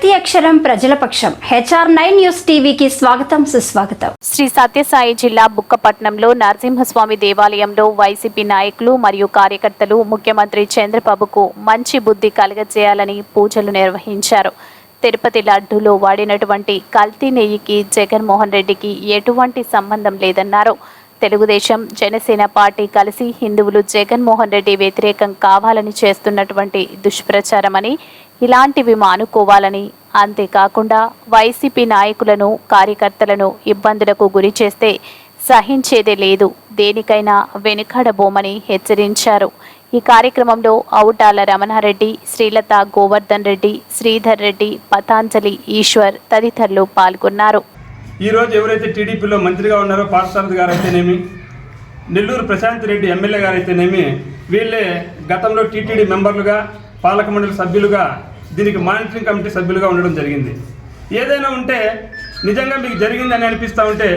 ప్రతి అక్షరం ప్రజల పక్షం. HR9 న్యూస్ టీవీకి స్వాగతం, సుస్వాగతం. శ్రీ సత్యసాయి జిల్లా బుక్కపట్నంలో నరసింహస్వామి దేవాలయంలో వైసీపీ నాయకులు మరియు కార్యకర్తలు ముఖ్యమంత్రి చంద్రబాబుకు మంచి బుద్ధి కలగజేయాలని పూజలు నిర్వహించారు. తిరుపతి లడ్డూలో వాడినటువంటి కల్తీ నెయ్యికి జగన్మోహన్ రెడ్డికి ఎటువంటి సంబంధం లేదన్నారు. తెలుగుదేశం జనసేన పార్టీ కలిసి హిందువులు జగన్మోహన్ రెడ్డి వ్యతిరేకం కావాలని చేస్తున్నటువంటి దుష్ప్రచారమని, ఇలాంటివి మానుకోవాలని, అంతేకాకుండా వైసీపీ నాయకులను కార్యకర్తలను ఇబ్బందులకు గురి చేస్తే సహించేదే లేదు, దేనికైనా వెనుకడబోమని హెచ్చరించారు. ఈ కార్యక్రమంలో ఔటాల రమణారెడ్డి, శ్రీలత, గోవర్ధన్ రెడ్డి, శ్రీధర్ రెడ్డి, పతాంజలి, ఈశ్వర్ తదితరులు పాల్గొన్నారు. ఈరోజు ఎవరైతే టీడీపీలో మంత్రిగా ఉన్నారో పార్సారథి గారు అయితేనేమి, నెల్లూరు ప్రశాంత్ రెడ్డి ఎమ్మెల్యే గారు అయితేనేమి, వీళ్ళే గతంలో టీటీడీ మెంబర్లుగా, పాలక మండలి సభ్యులుగా, దీనికి మానిటరింగ్ కమిటీ సభ్యులుగా ఉండడం జరిగింది. ఏదైనా ఉంటే నిజంగా మీకు జరిగిందని అనిపిస్తూ ఉంటే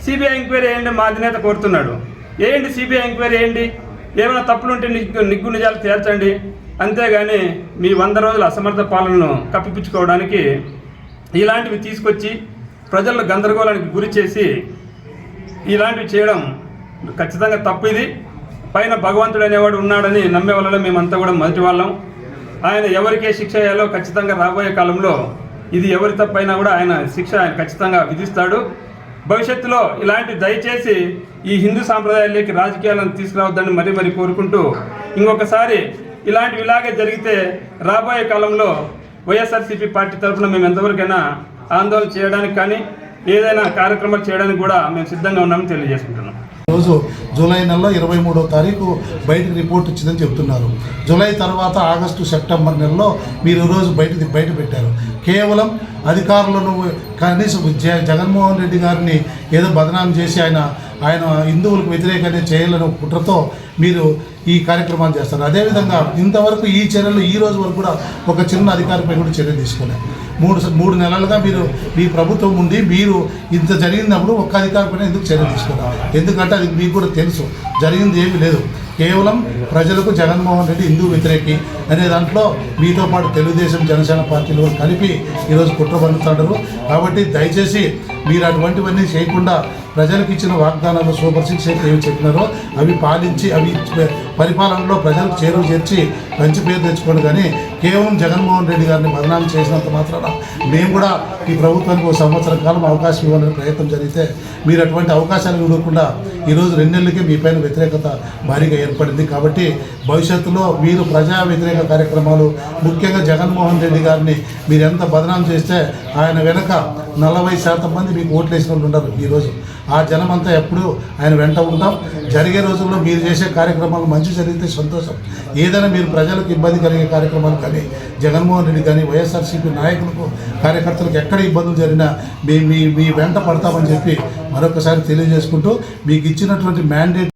సిబిఐ ఎంక్వైరీ వేయండి, మా అధినేత కోరుతున్నాడు. వేయండి, సిబిఐ ఎంక్వైరీ వేయండి, ఏమైనా తప్పులుంటే నిగ్గు నిజాలు తేల్చండి. అంతేగాని మీ 100 రోజుల అసమర్థ పాలనను కప్పిపుచ్చుకోవడానికి ఇలాంటివి తీసుకొచ్చి ప్రజలను గందరగోళానికి గురి చేసి ఇలాంటివి చేయడం ఖచ్చితంగా తప్పు. ఇది పైన భగవంతుడు అనేవాడు ఉన్నాడని నమ్మే వాళ్ళలో మేమంతా కూడా మొదటి వాళ్ళం. ఆయన ఎవరికే శిక్ష అయ్యాలో ఖచ్చితంగా రాబోయే కాలంలో ఇది ఎవరి తప్పైనా కూడా ఆయన శిక్ష ఆయన ఖచ్చితంగా విధిస్తాడు. భవిష్యత్తులో ఇలాంటి దయచేసి ఈ హిందూ సాంప్రదాయాల్లోకి రాజకీయాలను తీసుకురావద్దని మరీ కోరుకుంటూ, ఇంకొకసారి ఇలాగే జరిగితే రాబోయే కాలంలో వైఎస్ఆర్సీపీ పార్టీ తరఫున మేము ఎంతవరకైనా ఆందోళన చేయడానికి కానీ ఏదైనా కార్యక్రమాలు చేయడానికి కూడా మేము సిద్ధంగా ఉన్నామని తెలియజేసుకుంటున్నాం. రోజు జూలై నెలలో 23వ తారీఖు బయటకు రిపోర్ట్ వచ్చిందని చెప్తున్నారు. జూలై తర్వాత ఆగస్టు, సెప్టెంబర్ నెలలో మీరు రోజు బయట పెట్టారు. కేవలం అధికారులను కనీసం జగన్మోహన్ రెడ్డి గారిని ఏదో బదనాం చేసి ఆయన హిందువులకు వ్యతిరేకంగా చేయాలని కుట్రతో మీరు ఈ కార్యక్రమాలు చేస్తారు. అదేవిధంగా ఇంతవరకు ఈ చర్యలు ఈ రోజు వరకు కూడా ఒక చిన్న అధికారిపై కూడా చర్య తీసుకోలేదు. మూడు నెలలుగా మీ ప్రభుత్వం ఉండి మీరు ఇంత జరిగినప్పుడు ఒక్క అధికారిపైన ఎందుకు చర్య తీసుకున్నారు? ఎందుకంటే అది మీకు కూడా తెలుసు, జరిగింది ఏమీ లేదు. కేవలం ప్రజలకు జగన్మోహన్ రెడ్డి హిందూ వ్యతిరేకి అనే దాంట్లో మీతో పాటు తెలుగుదేశం, జనసేన పార్టీలు కలిపి ఈరోజు కుట్ర పన్నుతారు. కాబట్టి దయచేసి మీరు అటువంటివన్నీ చేయకుండా ప్రజలకు ఇచ్చిన వాగ్దానాలు, సూపర్ 6 అయితే ఏమి చెప్పినారో అవి పాలించి, అవి పరిపాలనలో ప్రజలకు చేరువ చేర్చి మంచి పేరు తెచ్చుకోండి. కానీ కేవలం జగన్మోహన్ రెడ్డి గారిని బదనాం చేసినంత మాత్రాన మేము కూడా ఈ ప్రభుత్వానికి 1 సంవత్సరం కాలం అవకాశం ఇవ్వాలని ప్రయత్నం జరిగితే మీరు అటువంటి అవకాశాలు ఇవ్వకుండా ఈరోజు 2 నెలలకే మీ పైన వ్యతిరేకత భారీగా ఏర్పడింది. కాబట్టి భవిష్యత్తులో మీరు ప్రజా వ్యతిరేక కార్యక్రమాలు, ముఖ్యంగా జగన్మోహన్ రెడ్డి గారిని మీరు ఎంత బదనాం చేస్తే ఆయన వెనక 40% మంది మీకు ఓట్లు వేసిన వాళ్ళు ఉన్నారు. ఈరోజు ఆ జనం అంతా ఎప్పుడూ ఆయన వెంట ఉంటాం. జరిగే రోజుల్లో మీరు చేసే కార్యక్రమాలు మంచి జరిగితే సంతోషం. ఏదైనా మీరు ప్రజలకు ఇబ్బంది కలిగే కార్యక్రమాలు కానీ, జగన్మోహన్ రెడ్డి కానీ, వైఎస్ఆర్సీపీ నాయకులకు, కార్యకర్తలకు ఎక్కడ ఇబ్బందులు జరిగినా మీ వెంట పడతామని చెప్పి మరొకసారి తెలియజేసుకుంటూ, మీకు ఇచ్చినటువంటి మ్యాండేట్